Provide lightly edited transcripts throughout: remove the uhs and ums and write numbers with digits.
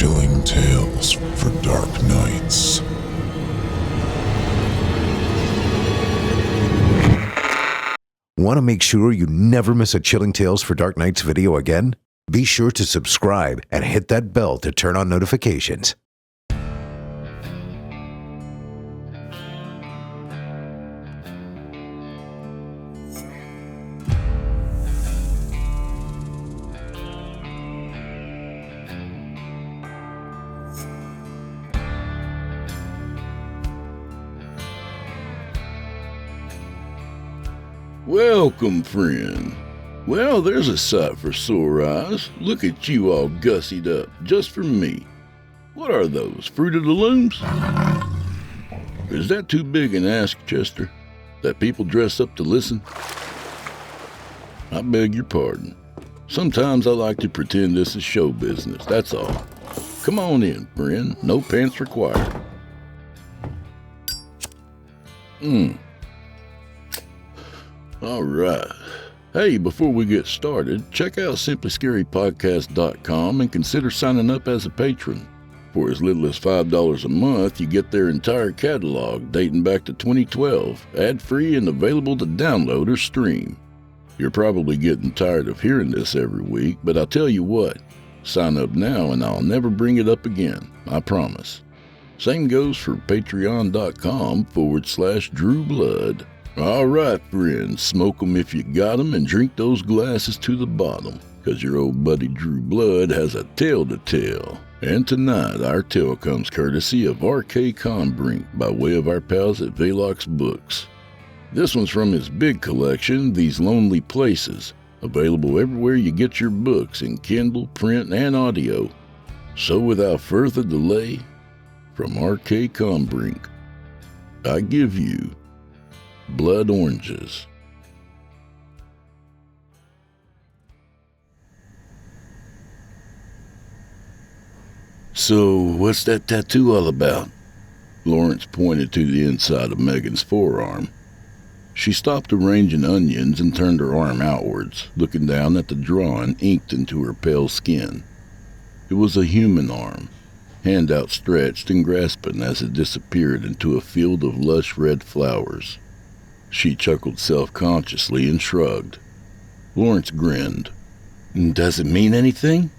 Chilling tales for dark nights. Want to make sure you never miss a Chilling Tales for Dark Nights video again? Be sure to subscribe and hit that bell to turn on notifications. Welcome, friend. Well, there's a sight for sore eyes. Look at you all gussied up, just for me. What are those, Fruit of the Looms? Is that too big an ask, Chester? That people dress up to listen? I beg your pardon. Sometimes I like to pretend this is show business, that's all. Come on in, friend. No pants required. All right. Hey, before we get started, check out simplyscarypodcast.com and consider signing up as a patron. For as little as $5 a month, you get their entire catalog dating back to 2012, ad-free and available to download or stream. You're probably getting tired of hearing this every week, but I'll tell you what, sign up now and I'll never bring it up again, I promise. Same goes for patreon.com/DrewBlood. All right, friends, smoke 'em if you got 'em and drink those glasses to the bottom, 'cause your old buddy Drew Blood has a tale to tell. And tonight, our tale comes courtesy of R.K. Kombrinck by way of our pals at Velox Books. This one's from his big collection, These Lonely Places, available everywhere you get your books in Kindle, print, and audio. So without further delay, from R.K. Kombrinck, I give you Blood Oranges. So, what's that tattoo all about? Lawrence pointed to the inside of Megan's forearm. She stopped arranging onions and turned her arm outwards, looking down at the drawing inked into her pale skin. It was a human arm, hand outstretched and grasping as it disappeared into a field of lush red flowers. She chuckled self-consciously and shrugged. Lawrence grinned. Does it mean anything?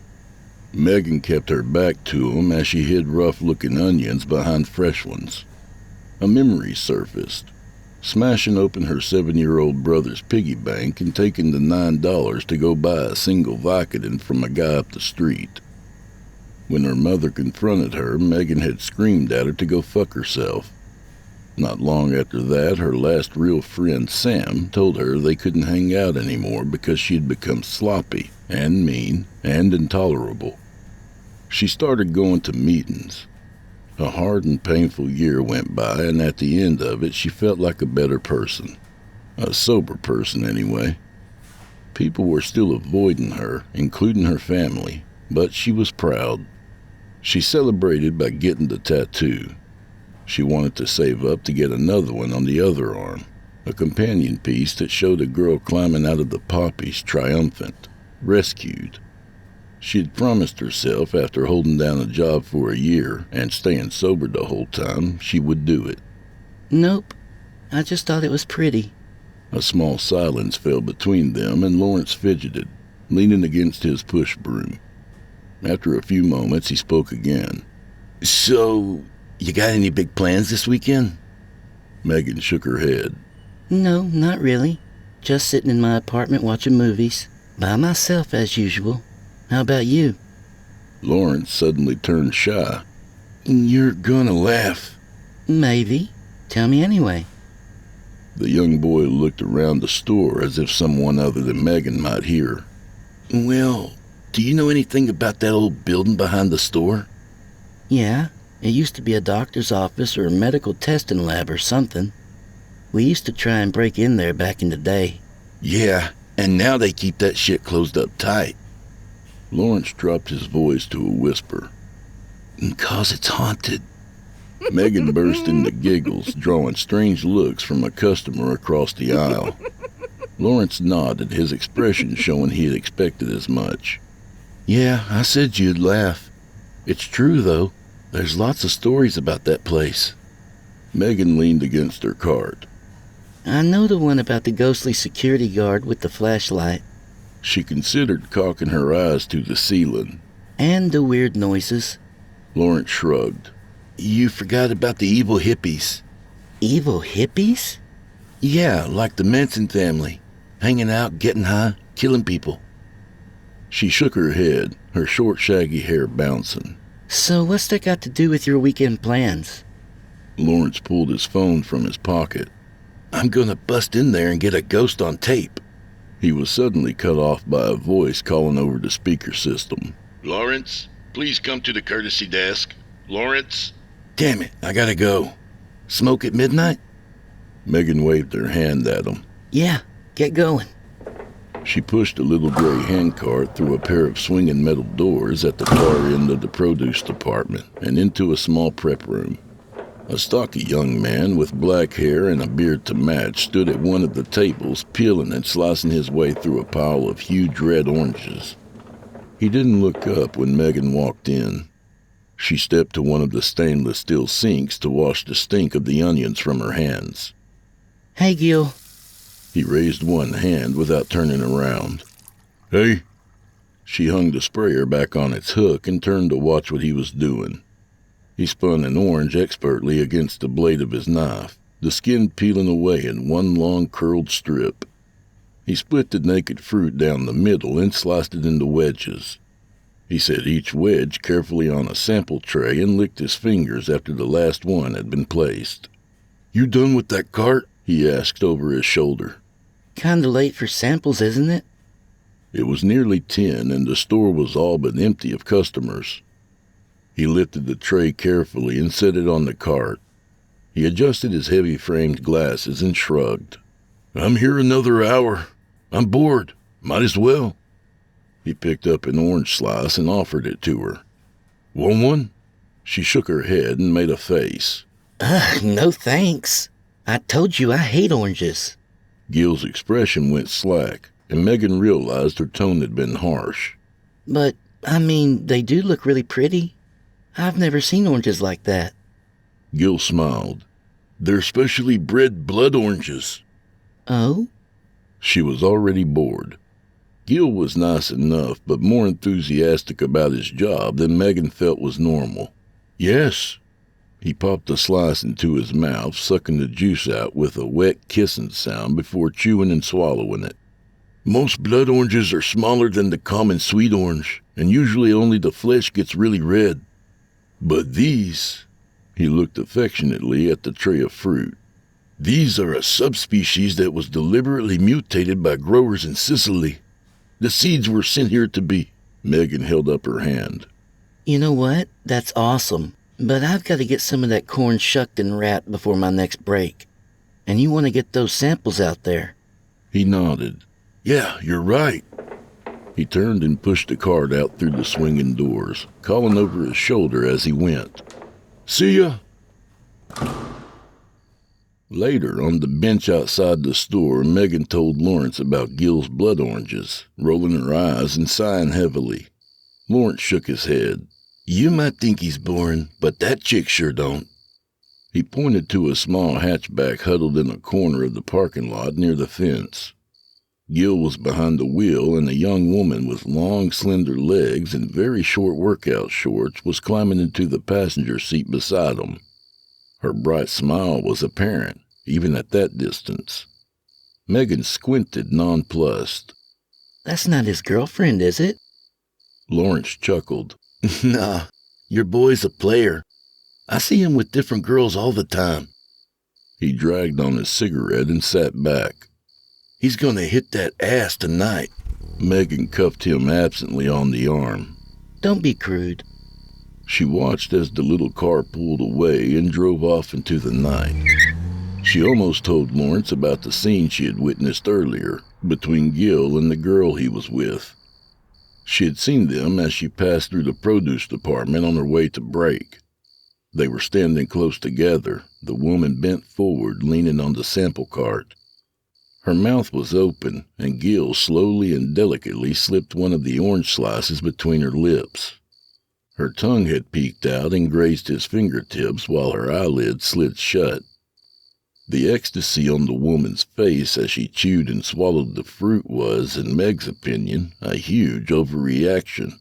Megan kept her back to him as she hid rough-looking onions behind fresh ones. A memory surfaced, smashing open her 7-year-old brother's piggy bank and taking the $9 to go buy a single Vicodin from a guy up the street. When her mother confronted her, Megan had screamed at her to go fuck herself. Not long after that, her last real friend, Sam, told her they couldn't hang out anymore because she'd become sloppy and mean and intolerable. She started going to meetings. A hard and painful year went by, and at the end of it, she felt like a better person. A sober person, anyway. People were still avoiding her, including her family, but she was proud. She celebrated by getting the tattoo. She wanted to save up to get another one on the other arm, a companion piece that showed a girl climbing out of the poppies triumphant, rescued. She had promised herself after holding down a job for a year and staying sober the whole time, she would do it. Nope, I just thought it was pretty. A small silence fell between them and Lawrence fidgeted, leaning against his push broom. After a few moments, he spoke again. So, you got any big plans this weekend? Megan shook her head. No, not really. Just sitting in my apartment watching movies. By myself, as usual. How about you? Lawrence suddenly turned shy. You're gonna laugh. Maybe. Tell me anyway. The young boy looked around the store as if someone other than Megan might hear. Well, do you know anything about that old building behind the store? Yeah. It used to be a doctor's office or a medical testing lab or something. We used to try and break in there back in the day. Yeah, and now they keep that shit closed up tight. Lawrence dropped his voice to a whisper. 'Cause it's haunted. Megan burst into giggles, drawing strange looks from a customer across the aisle. Lawrence nodded, his expression showing he had expected as much. Yeah, I said you'd laugh. It's true, though. There's lots of stories about that place. Megan leaned against her cart. I know the one about the ghostly security guard with the flashlight. She considered cocking her eyes to the ceiling. And the weird noises. Lawrence shrugged. You forgot about the evil hippies. Evil hippies? Yeah, like the Manson family. Hanging out, getting high, killing people. She shook her head, her short shaggy hair bouncing. So what's that got to do with your weekend plans? Lawrence pulled his phone from his pocket. I'm gonna bust in there and get a ghost on tape. He was suddenly cut off by a voice calling over the speaker system. Lawrence, please come to the courtesy desk. Lawrence? Damn it, I gotta go. Smoke at midnight? Megan waved her hand at him. Yeah, get going. She pushed a little gray handcart through a pair of swinging metal doors at the far end of the produce department and into a small prep room. A stocky young man with black hair and a beard to match stood at one of the tables, peeling and slicing his way through a pile of huge red oranges. He didn't look up when Megan walked in. She stepped to one of the stainless steel sinks to wash the stink of the onions from her hands. Hey, Gil. He raised one hand without turning around. Hey? She hung the sprayer back on its hook and turned to watch what he was doing. He spun an orange expertly against the blade of his knife, the skin peeling away in one long curled strip. He split the naked fruit down the middle and sliced it into wedges. He set each wedge carefully on a sample tray and licked his fingers after the last one had been placed. You done with that cart? He asked over his shoulder. Kinda late for samples, isn't it? It was nearly 10 and the store was all but empty of customers. He lifted the tray carefully and set it on the cart. He adjusted his heavy-framed glasses and shrugged. I'm here another hour. I'm bored. Might as well. He picked up an orange slice and offered it to her. Want one? She shook her head and made a face. No thanks. I told you I hate oranges. Gil's expression went slack, and Megan realized her tone had been harsh. But, I mean, they do look really pretty. I've never seen oranges like that. Gil smiled. They're specially bred blood oranges. Oh? She was already bored. Gil was nice enough, but more enthusiastic about his job than Megan felt was normal. Yes. He popped a slice into his mouth, sucking the juice out with a wet kissing sound before chewing and swallowing it. Most blood oranges are smaller than the common sweet orange, and usually only the flesh gets really red. But these, he looked affectionately at the tray of fruit, these are a subspecies that was deliberately mutated by growers in Sicily. The seeds were sent here to be. Megan held up her hand. You know what? That's awesome. But I've got to get some of that corn shucked and wrapped before my next break. And you want to get those samples out there. He nodded. Yeah, you're right. He turned and pushed the cart out through the swinging doors, calling over his shoulder as he went. See ya! Later, on the bench outside the store, Megan told Lawrence about Gil's blood oranges, rolling her eyes and sighing heavily. Lawrence shook his head. You might think he's boring, but that chick sure don't. He pointed to a small hatchback huddled in a corner of the parking lot near the fence. Gil was behind the wheel, and a young woman with long, slender legs and very short workout shorts was climbing into the passenger seat beside him. Her bright smile was apparent, even at that distance. Megan squinted, nonplussed. That's not his girlfriend, is it? Lawrence chuckled. Nah, your boy's a player. I see him with different girls all the time. He dragged on his cigarette and sat back. He's gonna hit that ass tonight. Megan cuffed him absently on the arm. Don't be crude. She watched as the little car pulled away and drove off into the night. She almost told Lawrence about the scene she had witnessed earlier between Gil and the girl he was with. She had seen them as she passed through the produce department on her way to break. They were standing close together, the woman bent forward, leaning on the sample cart. Her mouth was open, and Gil slowly and delicately slipped one of the orange slices between her lips. Her tongue had peeked out and grazed his fingertips while her eyelids slid shut. The ecstasy on the woman's face as she chewed and swallowed the fruit was, in Meg's opinion, a huge overreaction,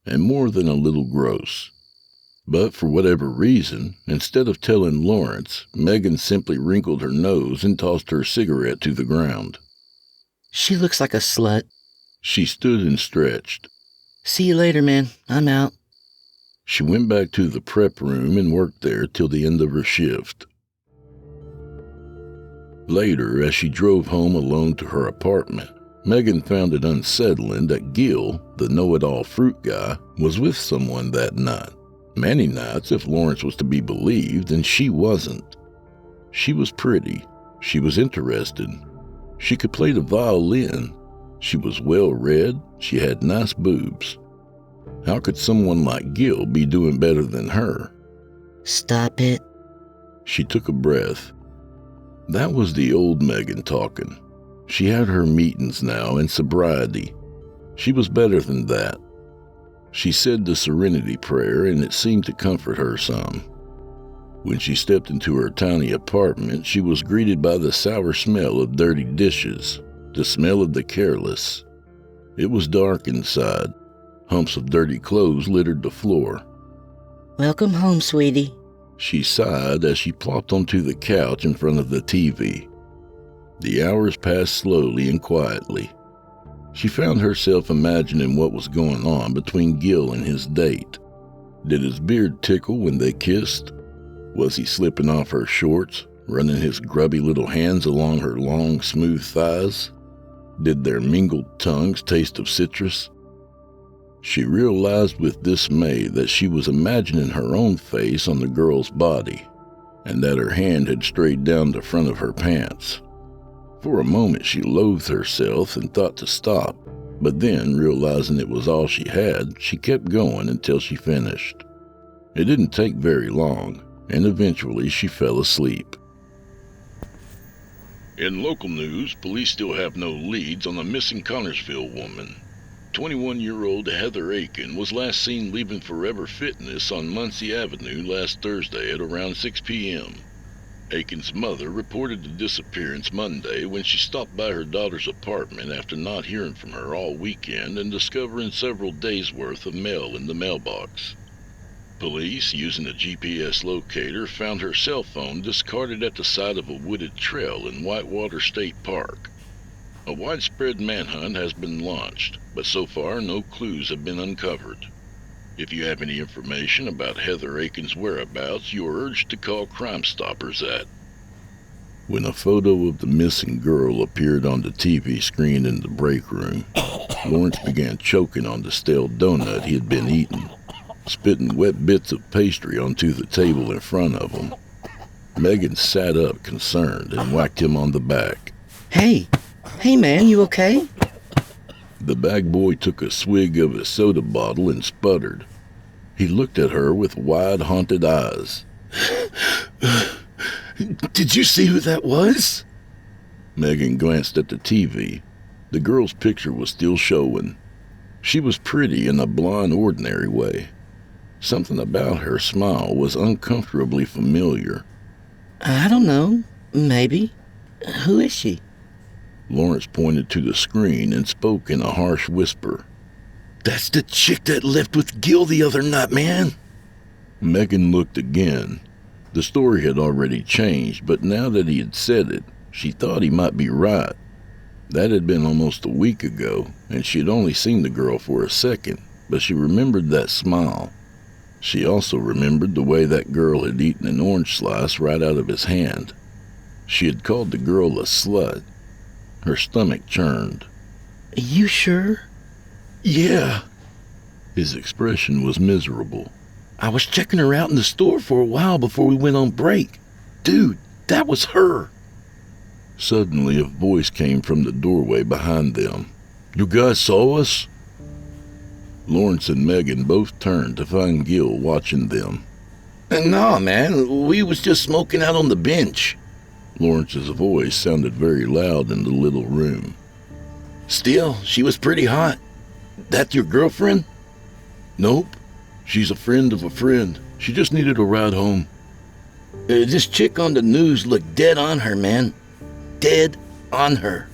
and more than a little gross. But for whatever reason, instead of telling Lawrence, Megan simply wrinkled her nose and tossed her cigarette to the ground. She looks like a slut. She stood and stretched. See you later, man. I'm out. She went back to the prep room and worked there till the end of her shift. Later, as she drove home alone to her apartment, Megan found it unsettling that Gil, the know-it-all fruit guy, was with someone that night. Many nights, if Lawrence was to be believed, and she wasn't. She was pretty. She was interested. She could play the violin. She was well-read. She had nice boobs. How could someone like Gil be doing better than her? Stop it. She took a breath. That was the old Megan talking. She had her meetings now and sobriety. She was better than that. She said the serenity prayer, and it seemed to comfort her some. When she stepped into her tiny apartment, she was greeted by the sour smell of dirty dishes, the smell of the careless. It was dark inside. Humps of dirty clothes littered the floor. Welcome home, sweetie. She sighed as she plopped onto the couch in front of the TV. The hours passed slowly and quietly. She found herself imagining what was going on between Gil and his date. Did his beard tickle when they kissed? Was he slipping off her shorts, running his grubby little hands along her long, smooth thighs? Did their mingled tongues taste of citrus? She realized with dismay that she was imagining her own face on the girl's body, and that her hand had strayed down the front of her pants. For a moment she loathed herself and thought to stop, but then, realizing it was all she had, she kept going until she finished. It didn't take very long, and eventually she fell asleep. In local news, police still have no leads on the missing Connorsville woman. 21-year-old Heather Aiken was last seen leaving Forever Fitness on Muncie Avenue last Thursday at around 6 p.m. Aiken's mother reported the disappearance Monday when she stopped by her daughter's apartment after not hearing from her all weekend and discovering several days' worth of mail in the mailbox. Police, using a GPS locator, found her cell phone discarded at the side of a wooded trail in Whitewater State Park. A widespread manhunt has been launched, but so far no clues have been uncovered. If you have any information about Heather Aiken's whereabouts, you are urged to call Crime Stoppers at. When a photo of the missing girl appeared on the TV screen in the break room, Lawrence began choking on the stale donut he had been eating, spitting wet bits of pastry onto the table in front of him. Megan sat up concerned and whacked him on the back. Hey man, you okay? The bag boy took a swig of his soda bottle and sputtered. He looked at her with wide, haunted eyes. Did you see who that was? Megan glanced at the TV. The girl's picture was still showing. She was pretty in a blonde, ordinary way. Something about her smile was uncomfortably familiar. I don't know. Maybe. Who is she? Lawrence pointed to the screen and spoke in a harsh whisper. That's the chick that left with Gil the other night, man. Megan looked again. The story had already changed, but now that he had said it, she thought he might be right. That had been almost a week ago, and she had only seen the girl for a second, but she remembered that smile. She also remembered the way that girl had eaten an orange slice right out of his hand. She had called the girl a slut. Her stomach churned. You sure? Yeah. His expression was miserable. I was checking her out in the store for a while before we went on break. Dude, that was her. Suddenly, a voice came from the doorway behind them. You guys saw us? Lawrence and Megan both turned to find Gil watching them. Nah, man, we was just smoking out on the bench. Lawrence's voice sounded very loud in the little room. Still, she was pretty hot. That your girlfriend? Nope. She's a friend of a friend. She just needed a ride home. This chick on the news looked dead on her, man. Dead on her.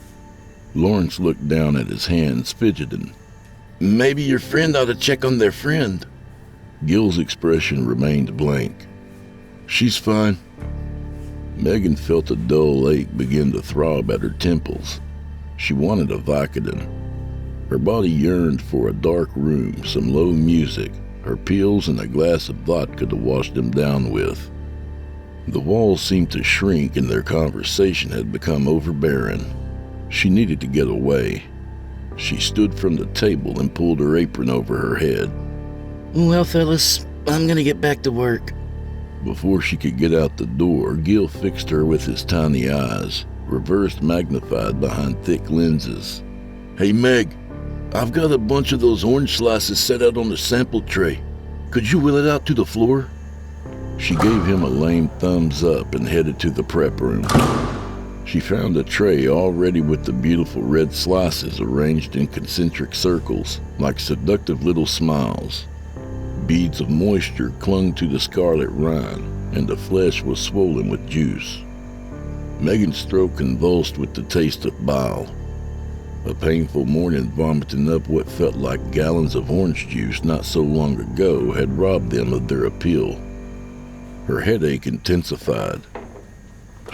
Lawrence looked down at his hands, fidgeting. Maybe your friend ought to check on their friend. Gil's expression remained blank. She's fine. Megan felt a dull ache begin to throb at her temples. She wanted a Vicodin. Her body yearned for a dark room, some low music, her pills and a glass of vodka to wash them down with. The walls seemed to shrink and their conversation had become overbearing. She needed to get away. She stood from the table and pulled her apron over her head. Well, fellas, I'm gonna get back to work. Before she could get out the door, Gil fixed her with his tiny eyes, reversed magnified behind thick lenses. Hey, Meg, I've got a bunch of those orange slices set out on the sample tray. Could you wheel it out to the floor? She gave him a lame thumbs up and headed to the prep room. She found a tray all ready with the beautiful red slices arranged in concentric circles, like seductive little smiles. Beads of moisture clung to the scarlet rind, and the flesh was swollen with juice. Megan's throat convulsed with the taste of bile. A painful morning vomiting up what felt like gallons of orange juice not so long ago had robbed them of their appeal. Her headache intensified.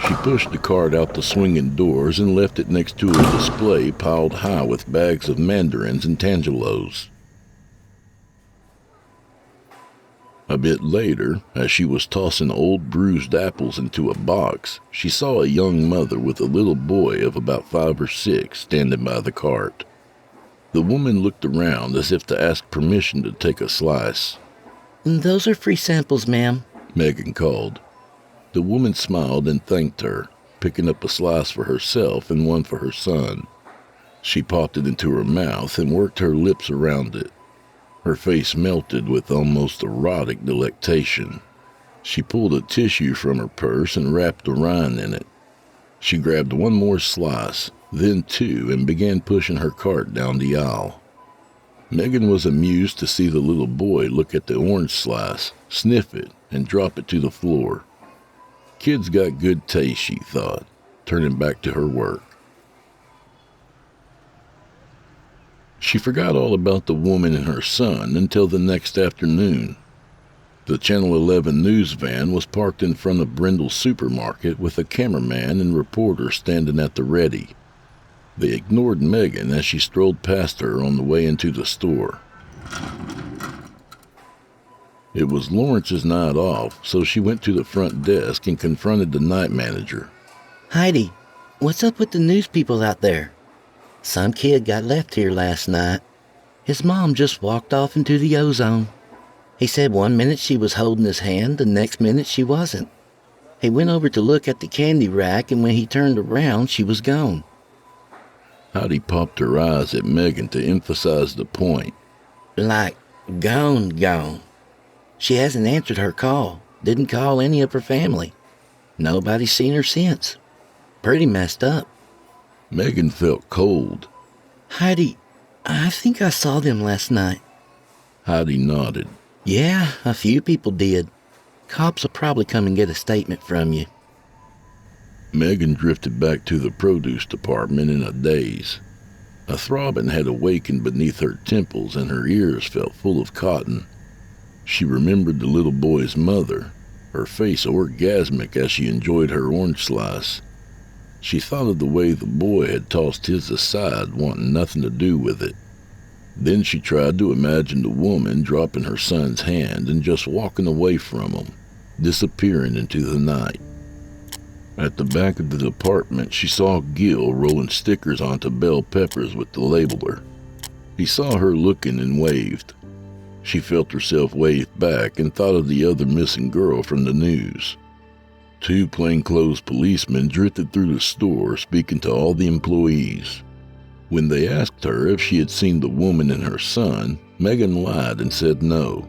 She pushed the cart out the swinging doors and left it next to a display piled high with bags of mandarins and tangelos. A bit later, as she was tossing old bruised apples into a box, she saw a young mother with a little boy of about 5 or 6 standing by the cart. The woman looked around as if to ask permission to take a slice. Those are free samples, ma'am, Megan called. The woman smiled and thanked her, picking up a slice for herself and one for her son. She popped it into her mouth and worked her lips around it. Her face melted with almost erotic delectation. She pulled a tissue from her purse and wrapped a rind in it. She grabbed one more slice, then 2, and began pushing her cart down the aisle. Megan was amused to see the little boy look at the orange slice, sniff it, and drop it to the floor. Kids got good taste, she thought, turning back to her work. She forgot all about the woman and her son until the next afternoon. The Channel 11 news van was parked in front of Brindle's supermarket with a cameraman and reporter standing at the ready. They ignored Megan as she strolled past her on the way into the store. It was Lawrence's night off, so she went to the front desk and confronted the night manager. Heidi, what's up with the news people out there? Some kid got left here last night. His mom just walked off into the ozone. He said one minute she was holding his hand, the next minute she wasn't. He went over to look at the candy rack, and when he turned around, she was gone. Heidi popped her eyes at Megan to emphasize the point. Like, gone. She hasn't answered her call, didn't call any of her family. Nobody's seen her since. Pretty messed up. Megan felt cold. Heidi, I think I saw them last night. Heidi nodded. Yeah, a few people did. Cops will probably come and get a statement from you. Megan drifted back to the produce department in a daze. A throbbing had awakened beneath her temples and her ears felt full of cotton. She remembered the little boy's mother, her face orgasmic as she enjoyed her orange slice. She thought of the way the boy had tossed his aside, wanting nothing to do with it. Then she tried to imagine the woman dropping her son's hand and just walking away from him, disappearing into the night. At the back of the department, she saw Gil rolling stickers onto bell peppers with the labeler. He saw her looking and waved. She felt herself wave back and thought of the other missing girl from the news. 2 plainclothes policemen drifted through the store speaking to all the employees. When they asked her if she had seen the woman and her son, Megan lied and said no.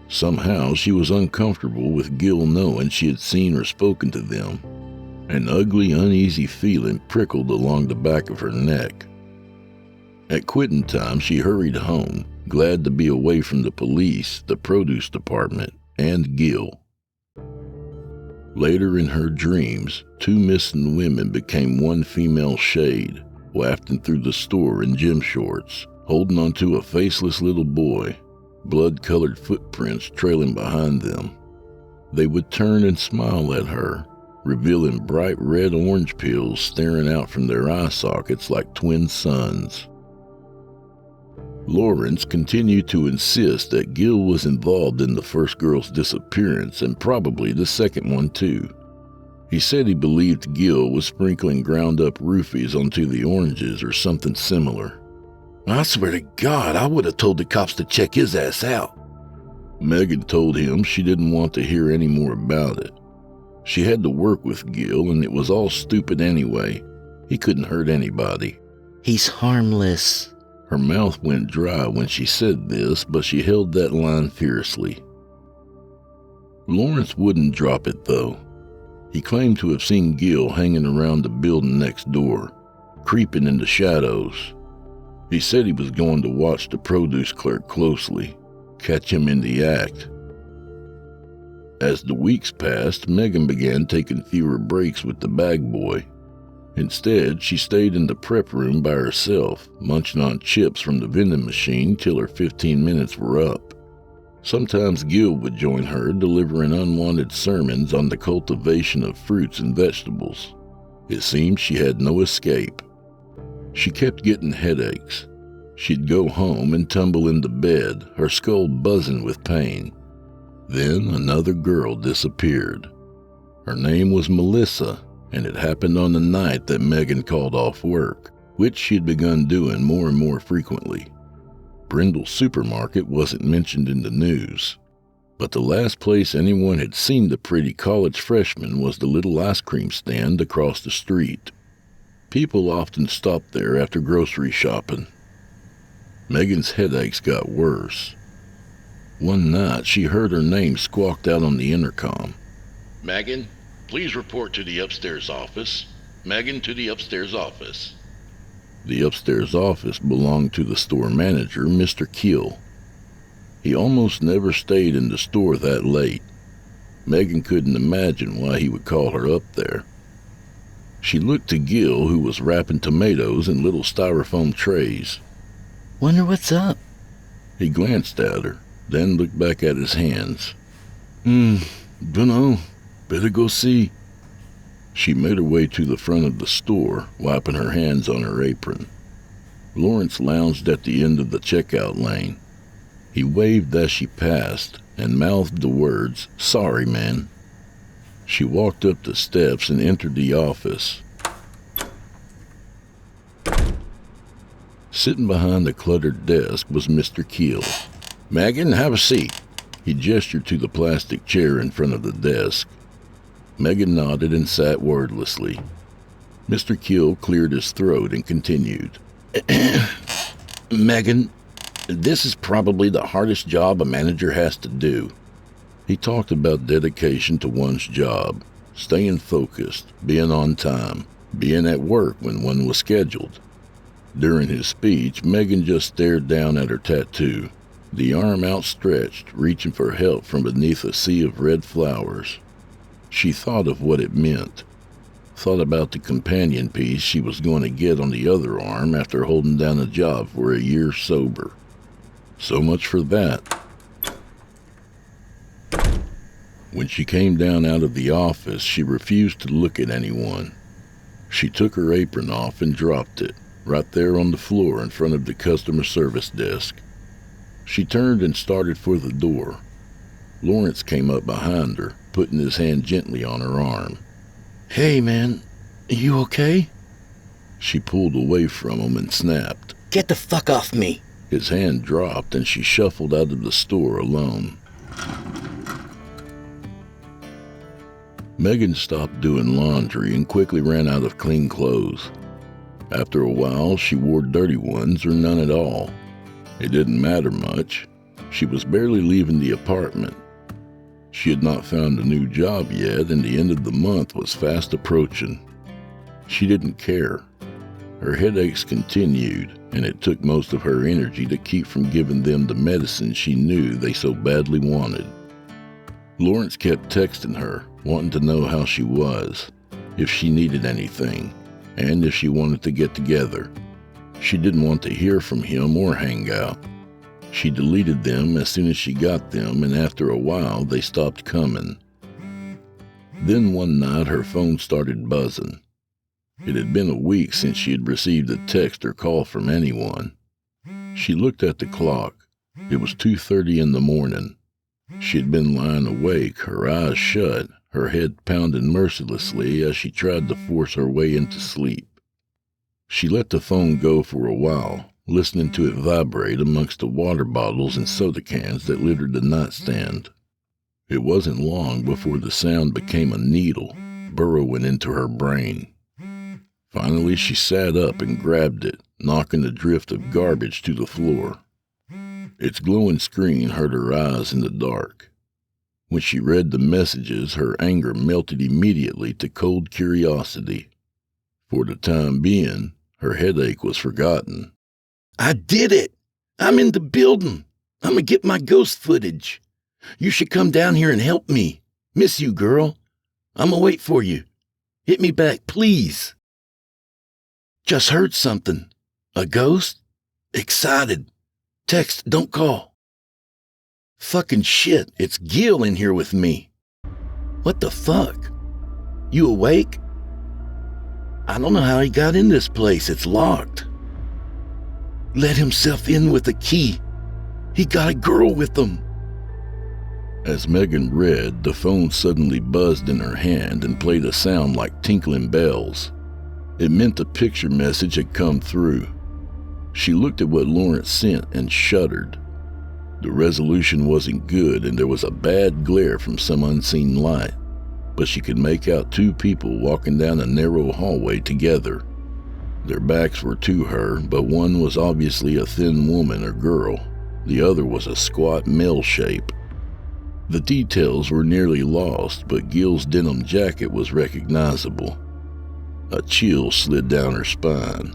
Somehow she was uncomfortable with Gil knowing she had seen or spoken to them. An ugly, uneasy feeling prickled along the back of her neck. At quitting time, she hurried home, glad to be away from the police, the produce department, and Gil. Later in her dreams, 2 missing women became one female shade, wafting through the store in gym shorts, holding onto a faceless little boy, blood-colored footprints trailing behind them. They would turn and smile at her, revealing bright red orange peels staring out from their eye sockets like twin suns. Lawrence continued to insist that Gil was involved in the first girl's disappearance and probably the second one too. He said he believed Gil was sprinkling ground-up roofies onto the oranges or something similar. I swear to God, I would have told the cops to check his ass out. Megan told him she didn't want to hear any more about it. She had to work with Gil, and it was all stupid anyway. He couldn't hurt anybody. He's harmless. Her mouth went dry when she said this, but she held that line fiercely. Lawrence wouldn't drop it, though. He claimed to have seen Gil hanging around the building next door, creeping in the shadows. He said he was going to watch the produce clerk closely, catch him in the act. As the weeks passed, Megan began taking fewer breaks with the bag boy. Instead, she stayed in the prep room by herself, munching on chips from the vending machine till her 15 minutes were up. Sometimes Gil would join her, delivering unwanted sermons on the cultivation of fruits and vegetables. It seemed she had no escape. She kept getting headaches. She'd go home and tumble into bed, her skull buzzing with pain. Then another girl disappeared. Her name was Melissa, and it happened on the night that Megan called off work, which she'd begun doing more and more frequently. Brindle's supermarket wasn't mentioned in the news, but the last place anyone had seen the pretty college freshman was the little ice cream stand across the street. People often stopped there after grocery shopping. Megan's headaches got worse. One night, she heard her name squawked out on the intercom. Megan, please report to the upstairs office. Megan, to the upstairs office. The upstairs office belonged to the store manager, Mr. Keel. He almost never stayed in the store that late. Megan couldn't imagine why he would call her up there. She looked to Gil, who was wrapping tomatoes in little styrofoam trays. Wonder what's up? He glanced at her, then looked back at his hands. Dunno. Better go see. She made her way to the front of the store, wiping her hands on her apron. Lawrence lounged at the end of the checkout lane. He waved as she passed and mouthed the words, "Sorry, man." She walked up the steps and entered the office. Sitting behind the cluttered desk was Mr. Keel. Megan, have a seat. He gestured to the plastic chair in front of the desk. Megan nodded and sat wordlessly. Mr. Keel cleared his throat and continued. Megan, this is probably the hardest job a manager has to do. He talked about dedication to one's job, staying focused, being on time, being at work when one was scheduled. During his speech, Megan just stared down at her tattoo, the arm outstretched, reaching for help from beneath a sea of red flowers. She thought of what it meant, thought about the companion piece she was going to get on the other arm after holding down a job for a year sober. So much for that. When she came down out of the office, she refused to look at anyone. She took her apron off and dropped it, right there on the floor in front of the customer service desk. She turned and started for the door. Lawrence came up behind her, putting his hand gently on her arm. Hey, man, you okay? She pulled away from him and snapped. Get the fuck off me! His hand dropped and she shuffled out of the store alone. Megan stopped doing laundry and quickly ran out of clean clothes. After a while, she wore dirty ones or none at all. It didn't matter much. She was barely leaving the apartment. She had not found a new job yet, and the end of the month was fast approaching. She didn't care. Her headaches continued, and it took most of her energy to keep from giving them the medicine she knew they so badly wanted. Lawrence kept texting her, wanting to know how she was, if she needed anything, and if she wanted to get together. She didn't want to hear from him or hang out. She deleted them as soon as she got them, and after a while they stopped coming. Then one night her phone started buzzing. It had been a week since she had received a text or call from anyone. She looked at the clock. It was 2:30 in the morning. She had been lying awake, her eyes shut, her head pounding mercilessly as she tried to force her way into sleep. She let the phone go for a while, listening to it vibrate amongst the water bottles and soda cans that littered the nightstand. It wasn't long before the sound became a needle, burrowing into her brain. Finally, she sat up and grabbed it, knocking the drift of garbage to the floor. Its glowing screen hurt her eyes in the dark. When she read the messages, her anger melted immediately to cold curiosity. For the time being, her headache was forgotten. I did it! I'm in the building! I'm gonna get my ghost footage. You should come down here and help me. Miss you, girl. I'm gonna wait for you. Hit me back, please. Just heard something. A ghost? Excited. Text, don't call. Fucking shit, it's Gil in here with me. What the fuck? You awake? I don't know how he got in this place, it's locked. Let himself in with a key. He got a girl with him. As Megan read, the phone suddenly buzzed in her hand and played a sound like tinkling bells. It meant the picture message had come through. She looked at what Lawrence sent and shuddered. The resolution wasn't good and there was a bad glare from some unseen light, but she could make out two people walking down a narrow hallway together. Their backs were to her, but one was obviously a thin woman or girl. The other was a squat male shape. The details were nearly lost, but Gil's denim jacket was recognizable. A chill slid down her spine.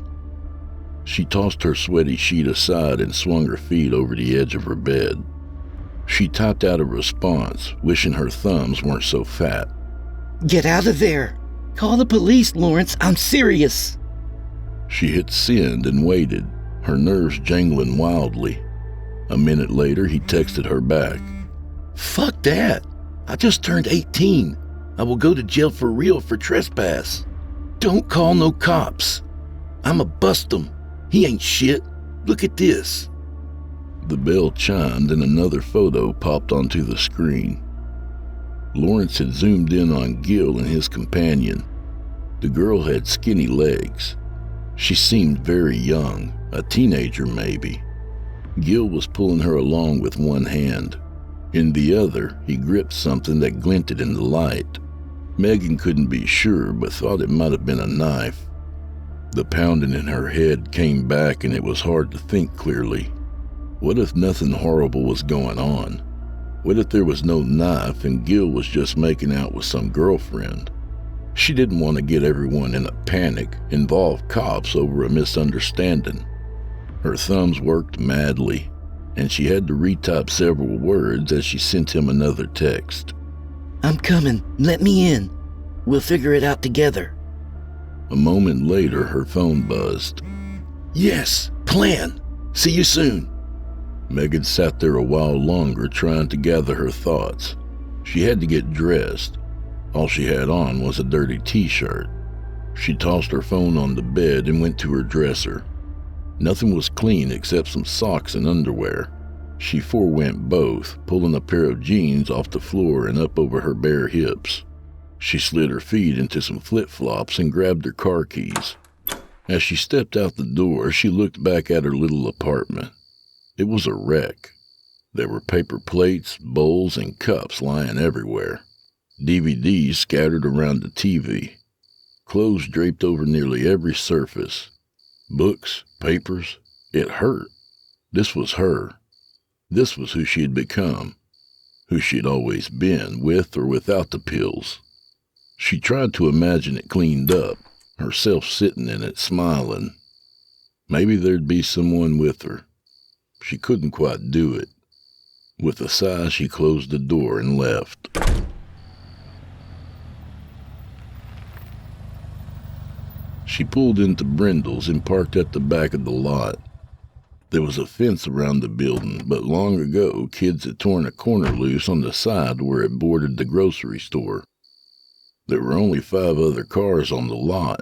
She tossed her sweaty sheet aside and swung her feet over the edge of her bed. She typed out a response, wishing her thumbs weren't so fat. Get out of there! Call the police, Lawrence, I'm serious! She hit send and waited, her nerves jangling wildly. A minute later, he texted her back. Fuck that! I just turned 18. I will go to jail for real for trespass. Don't call no cops. I'ma bust him. He ain't shit. Look at this. The bell chimed and another photo popped onto the screen. Lawrence had zoomed in on Gil and his companion. The girl had skinny legs. She seemed very young, a teenager maybe. Gil was pulling her along with one hand. In the other, he gripped something that glinted in the light. Megan couldn't be sure, but thought it might have been a knife. The pounding in her head came back and it was hard to think clearly. What if nothing horrible was going on? What if there was no knife and Gil was just making out with some girlfriend? She didn't want to get everyone in a panic, involve cops over a misunderstanding. Her thumbs worked madly, and she had to retype several words as she sent him another text. I'm coming. Let me in. We'll figure it out together. A moment later, her phone buzzed. Yes, plan. See you soon. Megan sat there a while longer trying to gather her thoughts. She had to get dressed. All she had on was a dirty t-shirt. She tossed her phone on the bed and went to her dresser. Nothing was clean except some socks and underwear. She forewent both, pulling a pair of jeans off the floor and up over her bare hips. She slid her feet into some flip-flops and grabbed her car keys. As she stepped out the door, she looked back at her little apartment. It was a wreck. There were paper plates, bowls, and cups lying everywhere. DVDs scattered around the TV. Clothes draped over nearly every surface. Books, papers. It hurt. This was her. This was who she had become. Who she had always been, with or without the pills. She tried to imagine it cleaned up, herself sitting in it, smiling. Maybe there'd be someone with her. She couldn't quite do it. With a sigh, she closed the door and left. She pulled into Brindle's and parked at the back of the lot. There was a fence around the building, but long ago, kids had torn a corner loose on the side where it bordered the grocery store. There were only 5 other cars on the lot,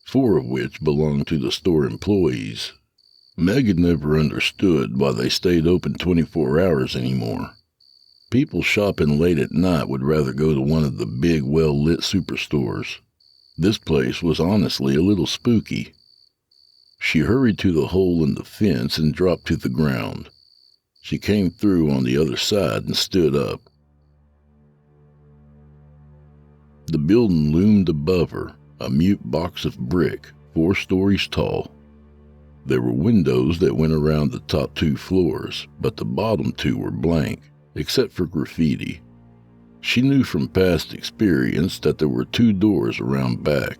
4 of which belonged to the store employees. Megan never understood why they stayed open 24 hours anymore. People shopping late at night would rather go to one of the big, well-lit superstores. This place was honestly a little spooky. She hurried to the hole in the fence and dropped to the ground. She came through on the other side and stood up. The building loomed above her, a mute box of brick, 4 stories tall. There were windows that went around the top 2 floors, but the bottom 2 were blank, except for graffiti. She knew from past experience that there were 2 doors around back.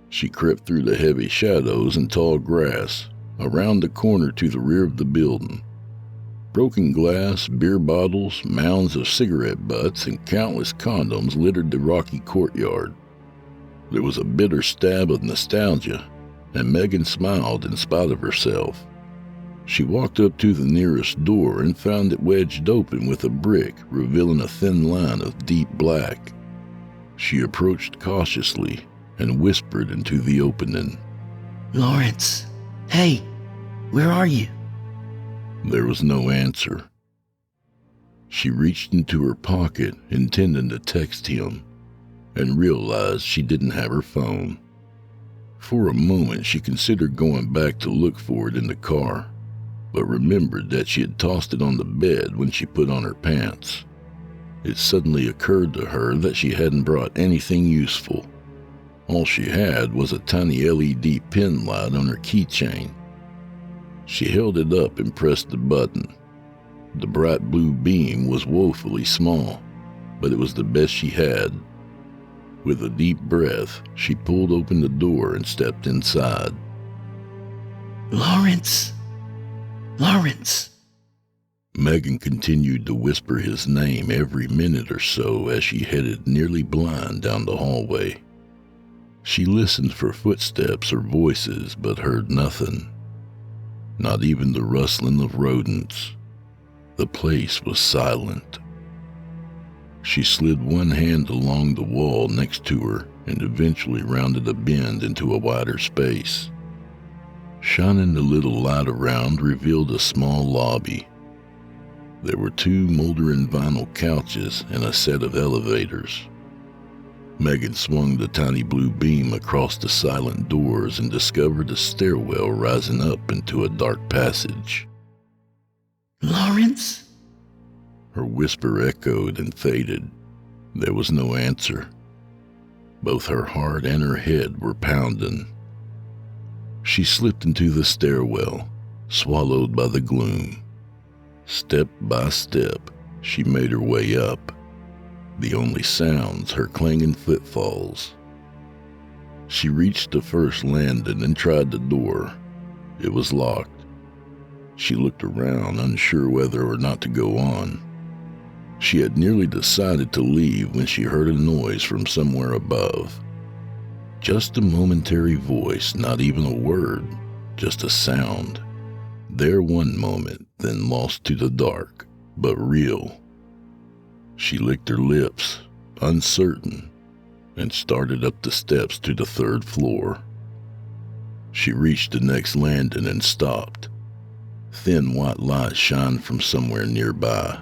She crept through the heavy shadows and tall grass, around the corner to the rear of the building. Broken glass, beer bottles, mounds of cigarette butts, and countless condoms littered the rocky courtyard. There was a bitter stab of nostalgia, and Megan smiled in spite of herself. She walked up to the nearest door and found it wedged open with a brick, revealing a thin line of deep black. She approached cautiously and whispered into the opening. Lawrence, hey, where are you? There was no answer. She reached into her pocket, intending to text him, and realized she didn't have her phone. For a moment, she considered going back to look for it in the car, but remembered that she had tossed it on the bed when she put on her pants. It suddenly occurred to her that she hadn't brought anything useful. All she had was a tiny LED pin light on her keychain. She held it up and pressed the button. The bright blue beam was woefully small, but it was the best she had. With a deep breath, she pulled open the door and stepped inside. Lawrence! Lawrence! Megan continued to whisper his name every minute or so as she headed nearly blind down the hallway. She listened for footsteps or voices, but heard nothing. Not even the rustling of rodents. The place was silent. She slid one hand along the wall next to her and eventually rounded a bend into a wider space. Shining the little light around revealed a small lobby. There were 2 moldering vinyl couches and a set of elevators. Megan swung the tiny blue beam across the silent doors and discovered a stairwell rising up into a dark passage. Lawrence? Her whisper echoed and faded. There was no answer. Both her heart and her head were pounding. She slipped into the stairwell, swallowed by the gloom. Step by step, she made her way up. The only sounds her clanging footfalls. She reached the first landing and tried the door. It was locked. She looked around, unsure whether or not to go on. She had nearly decided to leave when she heard a noise from somewhere above. Just a momentary voice, not even a word, just a sound. There one moment, then lost to the dark, but real. She licked her lips, uncertain, and started up the steps to the 3rd floor. She reached the next landing and stopped. Thin white light shined from somewhere nearby.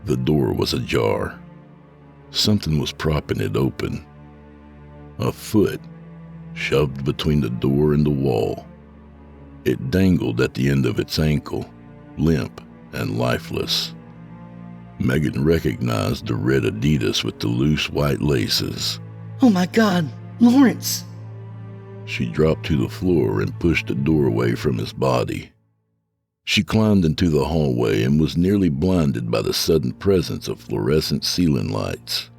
The door was ajar. Something was propping it open. A foot, shoved between the door and the wall. It dangled at the end of its ankle, limp and lifeless. Megan recognized the red Adidas with the loose white laces. Oh my God, Lawrence! She dropped to the floor and pushed the door away from his body. She climbed into the hallway and was nearly blinded by the sudden presence of fluorescent ceiling lights.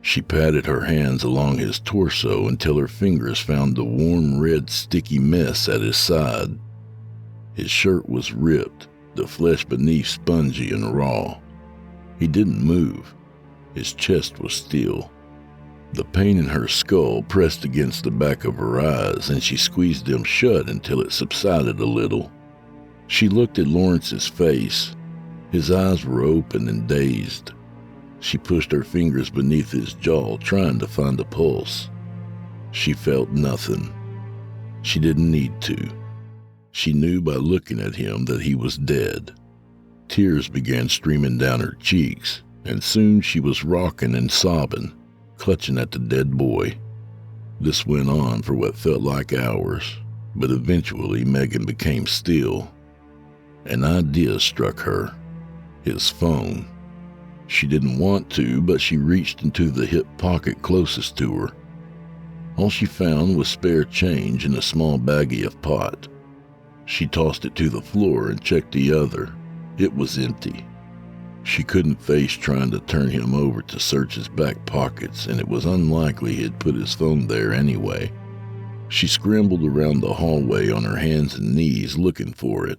She patted her hands along his torso until her fingers found the warm, red, sticky mess at his side. His shirt was ripped, the flesh beneath spongy and raw. He didn't move. His chest was still. The pain in her skull pressed against the back of her eyes, and she squeezed them shut until it subsided a little. She looked at Lawrence's face. His eyes were open and dazed. She pushed her fingers beneath his jaw, trying to find a pulse. She felt nothing. She didn't need to. She knew by looking at him that he was dead. Tears began streaming down her cheeks, and soon she was rocking and sobbing, clutching at the dead boy. This went on for what felt like hours, but eventually Megan became still. An idea struck her. His phone. She didn't want to, but she reached into the hip pocket closest to her. All she found was spare change in a small baggie of pot. She tossed it to the floor and checked the other. It was empty. She couldn't face trying to turn him over to search his back pockets, and it was unlikely he'd put his phone there anyway. She scrambled around the hallway on her hands and knees looking for it.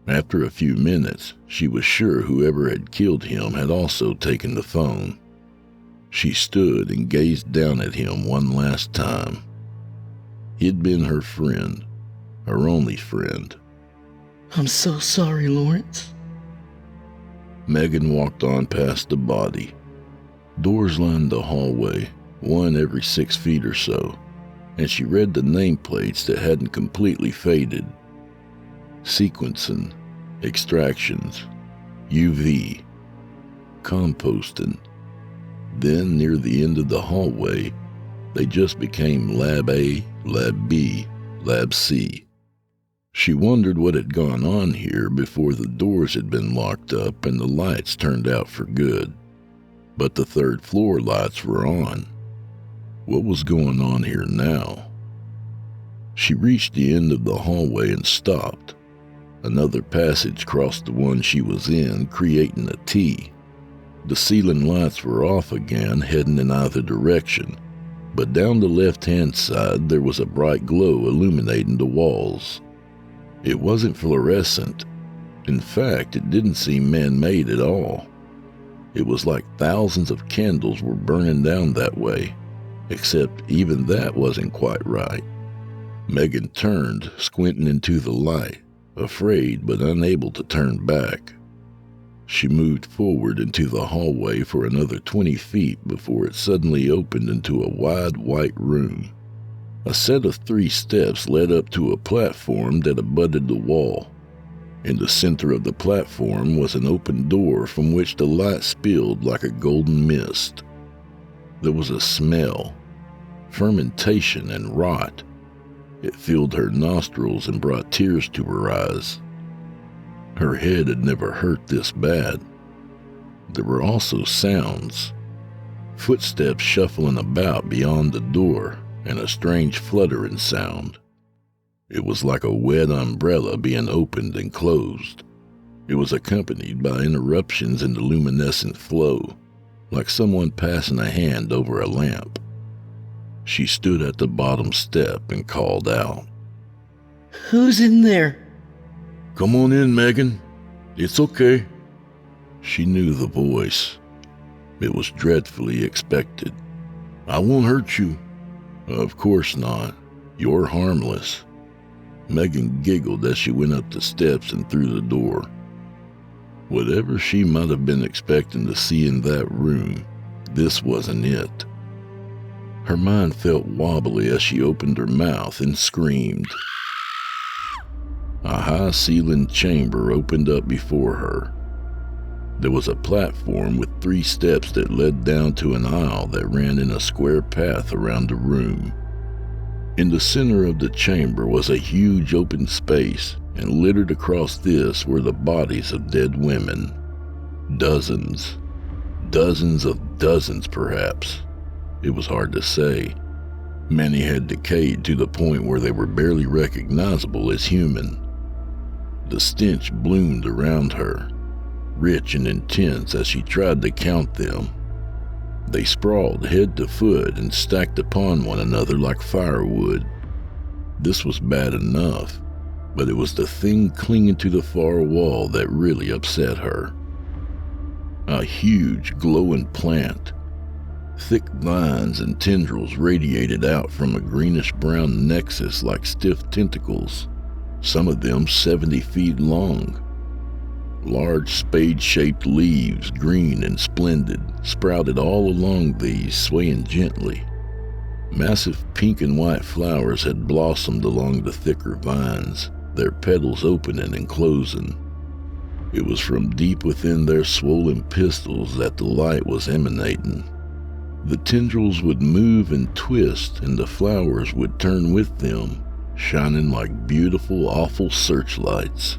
After a few minutes, she was sure whoever had killed him had also taken the phone. She stood and gazed down at him one last time. He'd been her friend, her only friend. I'm so sorry, Lawrence. Megan walked on past the body. Doors lined the hallway, one every 6 feet or so, and she read the nameplates that hadn't completely faded. Sequencing, extractions, UV, composting. Then, near the end of the hallway, they just became Lab A, Lab B, Lab C. She wondered what had gone on here before the doors had been locked up and the lights turned out for good. But the 3rd floor lights were on. What was going on here now? She reached the end of the hallway and stopped. Another passage crossed the one she was in, creating a T. The ceiling lights were off again, heading in either direction, but down the left-hand side there was a bright glow illuminating the walls. It wasn't fluorescent. In fact, it didn't seem man-made at all. It was like thousands of candles were burning down that way, except even that wasn't quite right. Megan turned, squinting into the light, afraid but unable to turn back. She moved forward into the hallway for another 20 feet before it suddenly opened into a wide white room. A set of 3 steps led up to a platform that abutted the wall. In the center of the platform was an open door from which the light spilled like a golden mist. There was a smell, fermentation and rot. It filled her nostrils and brought tears to her eyes. Her head had never hurt this bad. There were also sounds. Footsteps shuffling about beyond the door, and a strange fluttering sound. It was like a wet umbrella being opened and closed. It was accompanied by interruptions in the luminescent flow, like someone passing a hand over a lamp. She stood at the bottom step and called out. Who's in there? "Come on in, Megan. It's okay." She knew the voice. It was dreadfully expected. "I won't hurt you." "Of course not. You're harmless." Megan giggled as she went up the steps and through the door. Whatever she might have been expecting to see in that room, this wasn't it. Her mind felt wobbly as she opened her mouth and screamed. A high-ceilinged chamber opened up before her. There was a platform with 3 steps that led down to an aisle that ran in a square path around the room. In the center of the chamber was a huge open space, and littered across this were the bodies of dead women. Dozens. Dozens of dozens, perhaps. It was hard to say. Many had decayed to the point where they were barely recognizable as human. The stench bloomed around her, rich and intense as she tried to count them. They sprawled head to foot and stacked upon one another like firewood. This was bad enough, but it was the thing clinging to the far wall that really upset her. A huge, glowing plant. Thick vines and tendrils radiated out from a greenish-brown nexus like stiff tentacles, some of them 70 feet long. Large spade-shaped leaves, green and splendid, sprouted all along these, swaying gently. Massive pink and white flowers had blossomed along the thicker vines, their petals opening and closing. It was from deep within their swollen pistils that the light was emanating. The tendrils would move and twist, and the flowers would turn with them, shining like beautiful, awful searchlights.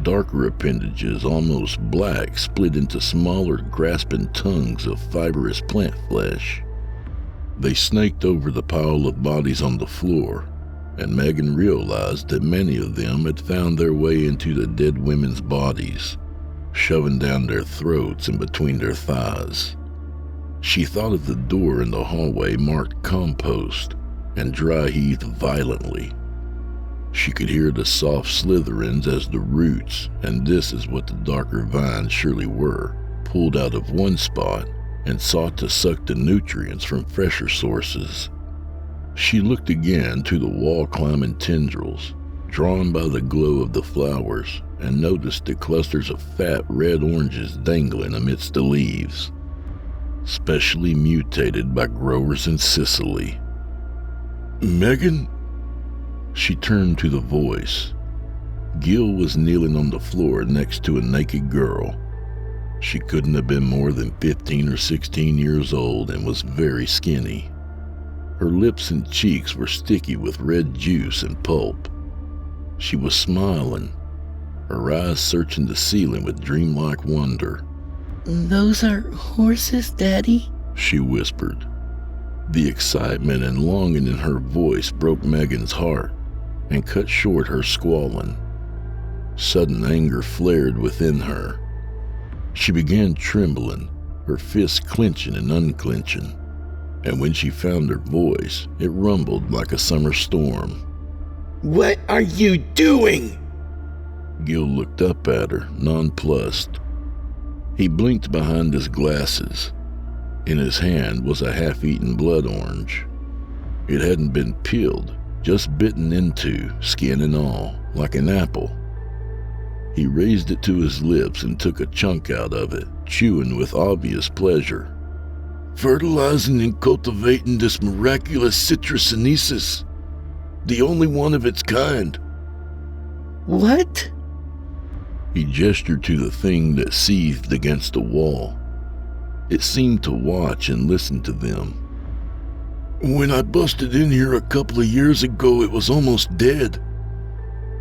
Darker appendages, almost black, split into smaller, grasping tongues of fibrous plant flesh. They snaked over the pile of bodies on the floor, and Megan realized that many of them had found their way into the dead women's bodies, shoving down their throats and between their thighs. She thought of the door in the hallway marked compost, and dry heaved violently. She could hear the soft slitherings as the roots, and this is what the darker vines surely were, pulled out of one spot and sought to suck the nutrients from fresher sources. She looked again to the wall-climbing tendrils, drawn by the glow of the flowers, and noticed the clusters of fat red oranges dangling amidst the leaves, specially mutated by growers in Sicily. "Megan?" She turned to the voice. Gil was kneeling on the floor next to a naked girl. She couldn't have been more than 15 or 16 years old and was very skinny. Her lips and cheeks were sticky with red juice and pulp. She was smiling, her eyes searching the ceiling with dreamlike wonder. "Those are horses, Daddy?" she whispered. The excitement and longing in her voice broke Megan's heart and cut short her squalling. Sudden anger flared within her. She began trembling, her fists clenching and unclenching, and when she found her voice, it rumbled like a summer storm. What are you doing? Gil looked up at her, nonplussed. He blinked behind his glasses. In his hand was a half-eaten blood orange. It hadn't been peeled, just bitten into, skin and all, like an apple. He raised it to his lips and took a chunk out of it, chewing with obvious pleasure. Fertilizing and cultivating this miraculous citrusinesis, the only one of its kind. What? He gestured to the thing that seethed against the wall. It seemed to watch and listen to them. When I busted in here a couple of years ago, it was almost dead.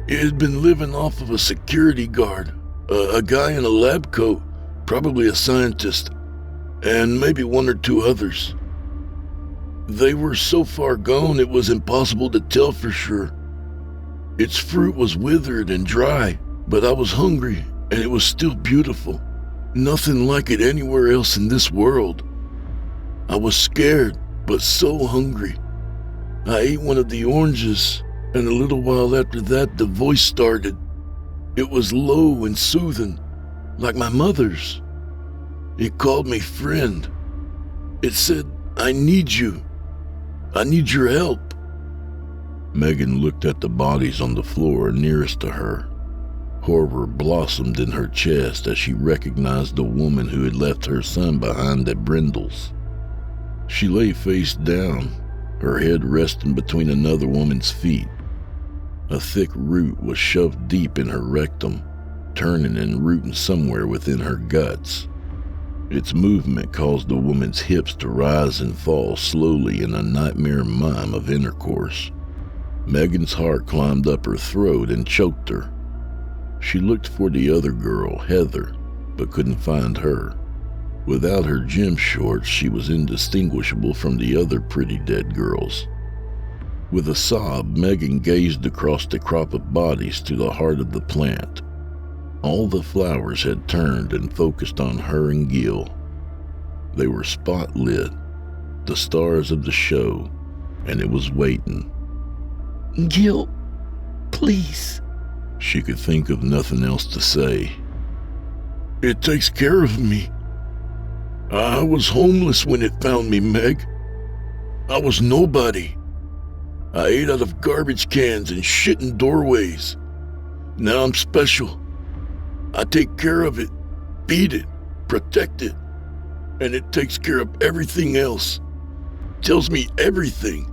It had been living off of a security guard, a guy in a lab coat, probably a scientist, and maybe one or two others. They were so far gone it was impossible to tell for sure. Its fruit was withered and dry, but I was hungry and it was still beautiful. Nothing like it anywhere else in this world. I was scared, but so hungry. I ate one of the oranges, and a little while after that the voice started. It was low and soothing, like my mother's. It called me friend. It said, I need you. I need your help. Megan looked at the bodies on the floor nearest to her. Horror blossomed in her chest as she recognized the woman who had left her son behind at Brindle's. She lay face down, her head resting between another woman's feet. A thick root was shoved deep in her rectum, turning and rooting somewhere within her guts. Its movement caused the woman's hips to rise and fall slowly in a nightmare mime of intercourse. Megan's heart climbed up her throat and choked her. She looked for the other girl, Heather, but couldn't find her. Without her gym shorts, she was indistinguishable from the other pretty dead girls. With a sob, Megan gazed across the crop of bodies to the heart of the plant. All the flowers had turned and focused on her and Gil. They were spot-lit, the stars of the show, and it was waiting. Gil, please. She could think of nothing else to say. It takes care of me. I was homeless when it found me, Meg. I was nobody. I ate out of garbage cans and shit in doorways. Now I'm special. I take care of it, feed it, protect it, and it takes care of everything else. Tells me everything.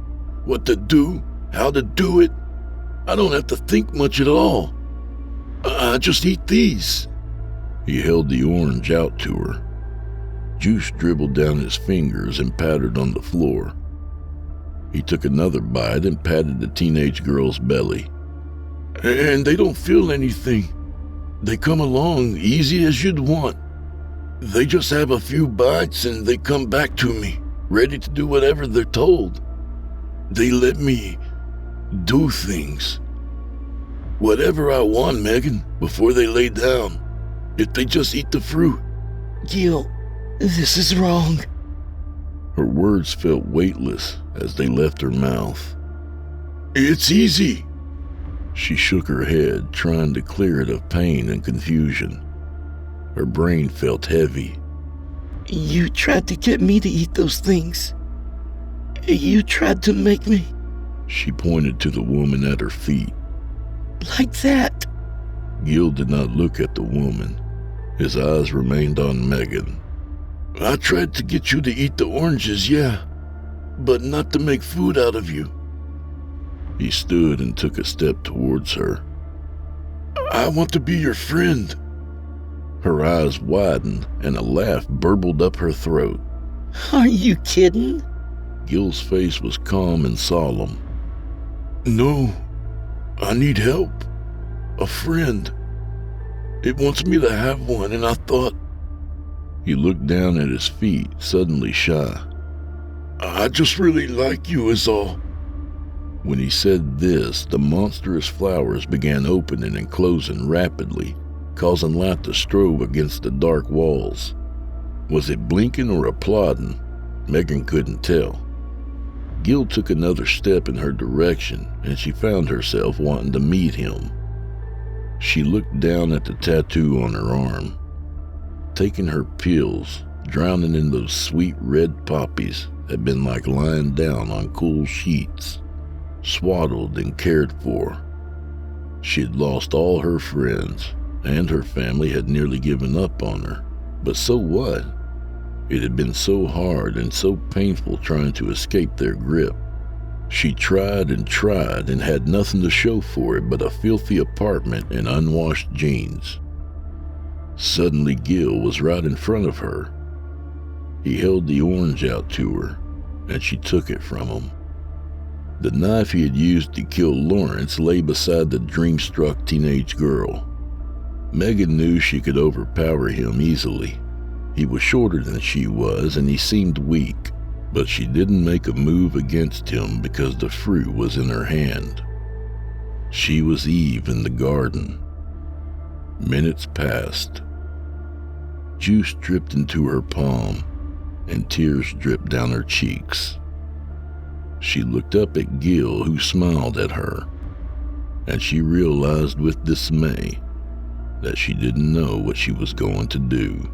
What to do, how to do it. I don't have to think much at all. I just eat these. He held the orange out to her. Juice dribbled down his fingers and pattered on the floor. He took another bite and patted the teenage girl's belly. And they don't feel anything. They come along easy as you'd want. They just have a few bites and they come back to me, ready to do whatever they're told. They let me do things. Whatever I want, Megan, before they lay down. If they just eat the fruit. Gil, this is wrong. Her words felt weightless as they left her mouth. It's easy. She shook her head, trying to clear it of pain and confusion. Her brain felt heavy. You tried to get me to eat those things. You tried to make me. She pointed to the woman at her feet. Like that. Gil did not look at the woman. His eyes remained on Megan. I tried to get you to eat the oranges, yeah, but not to make food out of you. He stood and took a step towards her. I want to be your friend. Her eyes widened and a laugh burbled up her throat. Are you kidding? Gil's face was calm and solemn. No, I need help. A friend. It wants me to have one, and I thought... He looked down at his feet, suddenly shy. I just really like you is all. When he said this, the monstrous flowers began opening and closing rapidly, causing light to strobe against the dark walls. Was it blinking or applauding? Megan couldn't tell. Gil took another step in her direction, and she found herself wanting to meet him. She looked down at the tattoo on her arm. Taking her pills, drowning in those sweet red poppies, had been like lying down on cool sheets, swaddled and cared for. She had lost all her friends, and her family had nearly given up on her. But so what? It had been so hard and so painful trying to escape their grip. She tried and had nothing to show for it but a filthy apartment and unwashed jeans. Suddenly Gil was right in front of her. He held the orange out to her, and she took it from him. The knife he had used to kill Lawrence lay beside the dream-struck teenage girl. Megan knew she could overpower him easily. He was shorter than she was, and he seemed weak, but she didn't make a move against him because the fruit was in her hand. She was Eve in the garden. Minutes passed. Juice dripped into her palm, and tears dripped down her cheeks. She looked up at Gil, who smiled at her, and she realized with dismay that she didn't know what she was going to do.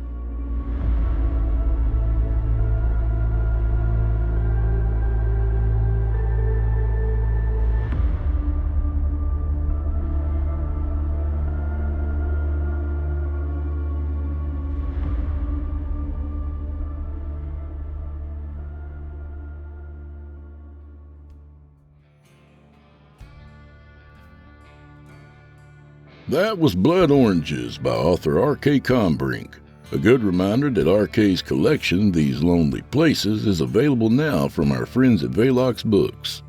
That was Blood Oranges by author R.K. Kombrinck. A good reminder that R.K.'s collection, These Lonely Places, is available now from our friends at Velox Books.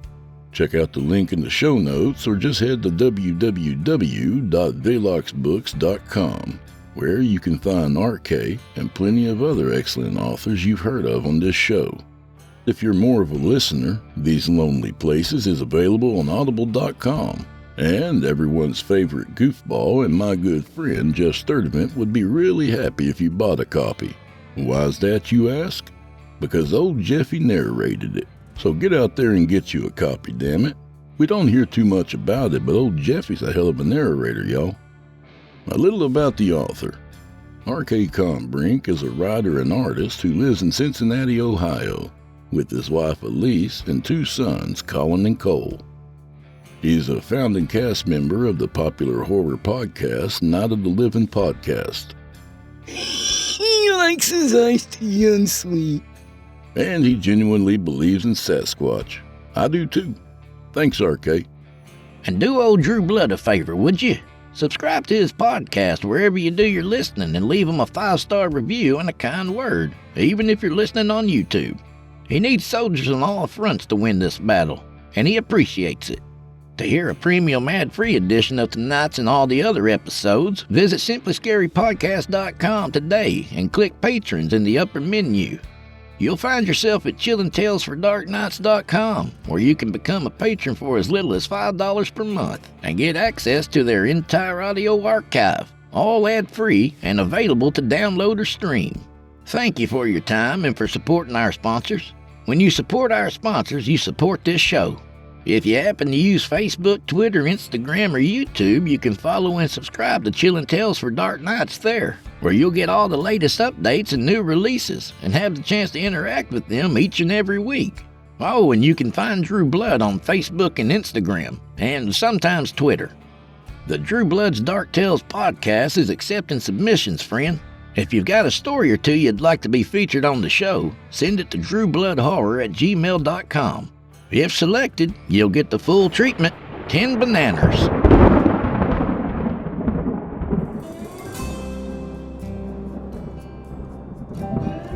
Check out the link in the show notes or just head to www.veloxbooks.com, where you can find R.K. and plenty of other excellent authors you've heard of on this show. If you're more of a listener, These Lonely Places is available on audible.com. And everyone's favorite goofball and my good friend Geoff Sturtevant would be really happy if you bought a copy. Why's that, you ask? Because old Geoffy narrated it. So get out there and get you a copy, damn it. We don't hear too much about it, but old Geoffy's a hell of a narrator, y'all. A little about the author. R.K. Kombrinck is a writer and artist who lives in Cincinnati, Ohio, with his wife Elise and 2 sons, Colin and Cole. He's a founding cast member of the popular horror podcast Night of the Living Podcast. He likes his iced tea unsweet. And he genuinely believes in Sasquatch. I do too. Thanks, RK. And do old Drew Blood a favor, would you? Subscribe to his podcast wherever you do your listening and leave him a 5-star review and a kind word, even if you're listening on YouTube. He needs soldiers on all fronts to win this battle, and he appreciates it. To hear a premium ad-free edition of tonight's and all the other episodes, visit simplyscarypodcast.com today and click Patrons in the upper menu. You'll find yourself at chillingtalesfordarknights.com, where you can become a patron for as little as $5 per month and get access to their entire audio archive, all ad-free and available to download or stream. Thank you for your time and for supporting our sponsors. When you support our sponsors, you support this show. If you happen to use Facebook, Twitter, Instagram, or YouTube, you can follow and subscribe to Chillin' Tales for Dark Nights there, where you'll get all the latest updates and new releases and have the chance to interact with them each and every week. Oh, and you can find Drew Blood on Facebook and Instagram, and sometimes Twitter. The Drew Blood's Dark Tales podcast is accepting submissions, friend. If you've got a story or two you'd like to be featured on the show, send it to drewbloodhorror@gmail.com. If selected, you'll get the full treatment, 10 bananas.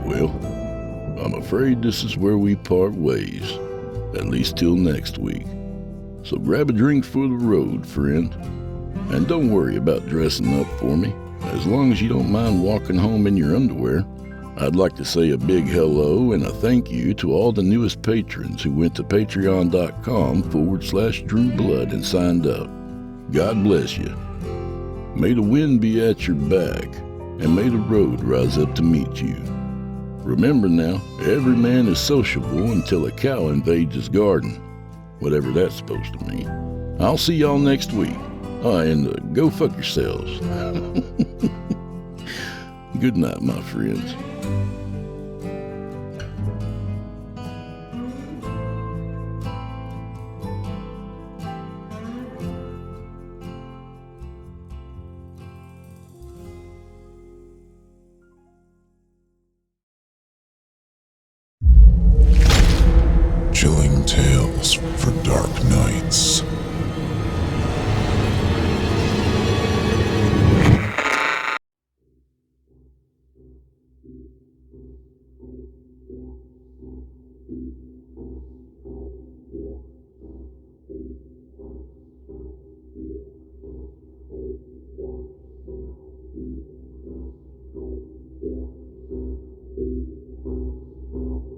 Well, I'm afraid this is where we part ways, at least till next week. So grab a drink for the road, friend. And don't worry about dressing up for me, as long as you don't mind walking home in your underwear. I'd like to say a big hello and a thank you to all the newest patrons who went to patreon.com/Drew Blood and signed up. God bless you. May the wind be at your back, and may the road rise up to meet you. Remember now, every man is sociable until a cow invades his garden, whatever that's supposed to mean. I'll see y'all next week. And go fuck yourselves. Good night, my friends. Chilling Tales for Dark Nights.